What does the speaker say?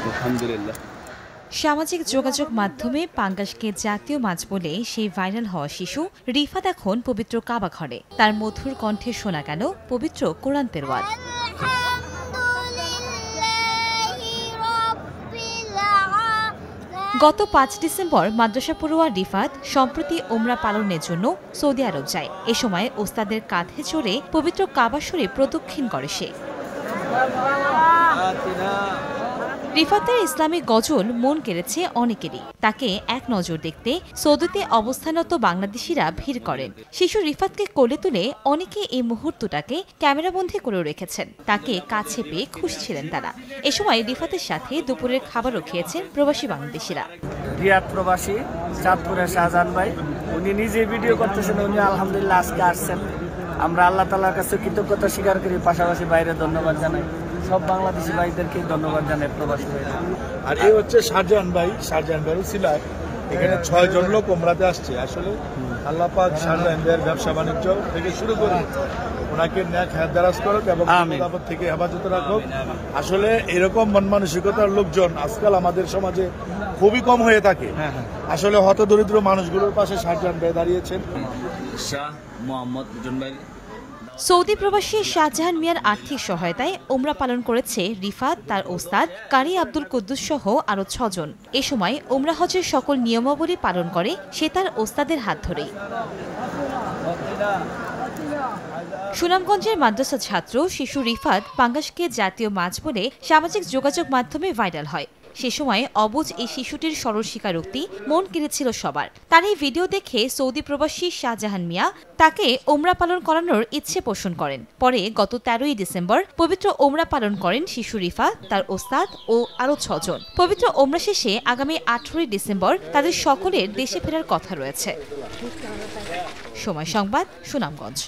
আলহামদুলিল্লাহ। সামাজিক যোগাযোগ মাধ্যমে পাঙ্গাসকে জাতীয় মাছ বলে সেই ভাইরাল হওয়া শিশু রিফাত এখন পবিত্র কাবা ঘরে। তার মধুর কণ্ঠে শোনা গেল পবিত্র কোরআন তেলাওয়াত। গত ৫ ডিসেম্বর মাদ্রাসা পড়ুয়া রিফাত সম্প্রতি ওমরা পালনের জন্য সৌদি আরব যায়। এ সময় ওস্তাদের কাঁধে চড়ে পবিত্র কাবা শরীফ প্রদক্ষিণ করে সে। রিফাতের ইসলামিক গজল মন কেড়েছে অনেকেরই। তাকে এক নজর দেখতে সৌদিতে অবস্থানরত বাংলাদেশিরা ভিড় করেন। শিশু রিফাতকে কোলে তুলে অনেকে এই মুহূর্তটাকে ক্যামেরাবন্দী করে রেখেছেন। তাকে কাছে পেয়ে খুশি ছিলেন তারা। এ সময় রিফাতের সাথে দুপুরের খাবারও খেয়েছেন প্রবাসী বাংলাদেশিরা। রিয়াদ প্রবাসী চাঁদপুরের শাহজাহান ভাই, উনি নিজে ভিডিও করতেছেন। উনি আলহামদুলিল্লাহ আজকে আসছেন। আমরা আল্লাহ তাআলার কাছে কৃতজ্ঞতা স্বীকার করি, পাশাপাশি বাইরে ধন্যবাদ জানাই। সব বাংলাদেশি ভাইদেরকে ধন্যবাদ জানাই, প্রবাসী ভাইদের। আর এই হচ্ছে শাহজাহান ভাই সিলায় এখানে ৬ জন লোক ওমরাতে আসছে। আসলে আল্লাহ পাক শাহজাহান ভাইয়ের ব্যবসা বাণিজ্য থেকে শুরু করে ওনাকে ন্যাক হায়াত করুক এবং আপদ থেকে হেফাজত রাখুক। আসলে এরকম মন মানসিকতার লোকজন আজকাল আমাদের সমাজে খুবই কম হয়ে থাকে। আসলে হতদরিদ্র মানুষগুলোর পাশে শাহজাহান ভাই দাঁড়িয়েছেন। সৌদি প্রবাসী শাহজাহান মিয়ার আর্থিক সহায়তায় ওমরা পালন করেছে রিফাত, তার ওস্তাদ কারি আব্দুল কুদ্দুস সহ আরও ৬ জন। এ সময় ওমরা হজের সকল নিয়মাবলী পালন করে সে তার ওস্তাদের হাত ধরেই। সুনামগঞ্জের মাদ্রাসা ছাত্র শিশু রিফাত পাঙ্গাসকে জাতীয় মাছ বলে সামাজিক যোগাযোগ মাধ্যমে ভাইরাল হয়। সে সময় অবুঝ এই শিশুটির সরল স্বীকারোক্তি মন কেড়েছিল সবার। তার এই ভিডিও দেখে সৌদি প্রবাসী শাহজাহান মিয়া তাকে ওমরা পালন করানোর ইচ্ছে পোষণ করেন। পরে গত ১৩ই ডিসেম্বর পবিত্র ওমরা পালন করেন শিশু রিফাত, তার ওস্তাদ ও আরও ৬ জন। পবিত্র ওমরা শেষে আগামী ১৮ই ডিসেম্বর তাদের সকলের দেশে ফেরার কথা রয়েছে। সময় সংবাদ, সুনামগঞ্জ।